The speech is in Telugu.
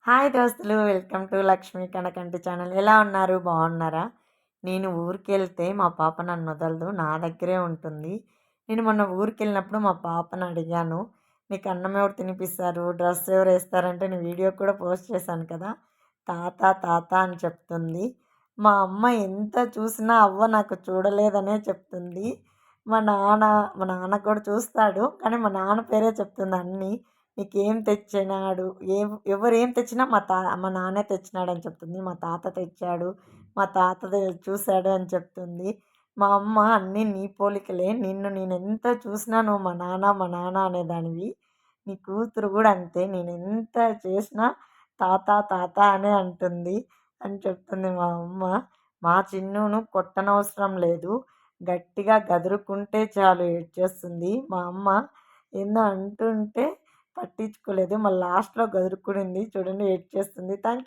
హాయ్ దోస్తులు, welcome to Lakshmi Kanakanti channel. ఎలా ఉన్నారు? బాగున్నారా? నేను ఊరికెళ్తే మా పాప నన్ను వదలదు, నా దగ్గరే ఉంటుంది. నేను మొన్న ఊరికెళ్ళినప్పుడు మా పాపను అడిగాను, నీకు అన్నం ఎవరు తినిపిస్తారు, డ్రెస్ ఎవరు వేస్తారంటే నేను వీడియో కూడా పోస్ట్ చేశాను కదా. తాత తాత అని చెప్తుంది. మా అమ్మ ఎంత చూసినా అవ్వ నాకు చూడలేదనే చెప్తుంది. మా నాన్న మా నాన్న కూడా చూస్తాడు, కానీ మా నాన్న పేరే చెప్తుంది అన్నీ. నీకేం తెచ్చినాడు, ఎవరు ఏం తెచ్చినా మా నాన్నే తెచ్చినాడని చెప్తుంది. మా తాత తెచ్చాడు, మా తాత చూశాడు అని చెప్తుంది. మా అమ్మ అన్నీ నీ పోలికలే, నిన్ను నేను ఎంత చూసినా నువ్వు మా నాన్న అనేదానివి. నీ కూతురు కూడా అంతే, నేను ఎంత చేసినా తాత తాత అనే అంటుంది అని చెప్తుంది మా అమ్మ. మా చిన్నును కొట్టనవసరం లేదు, గట్టిగా గదురుకుంటే చాలు ఏడ్చేస్తుంది. మా అమ్మ ఏందో అంటుంటే పట్టించుకోలేదు, మళ్ళీ లాస్ట్లో గదురుకునింది చూడండి, ఏడ్చేస్తుంది. థ్యాంక్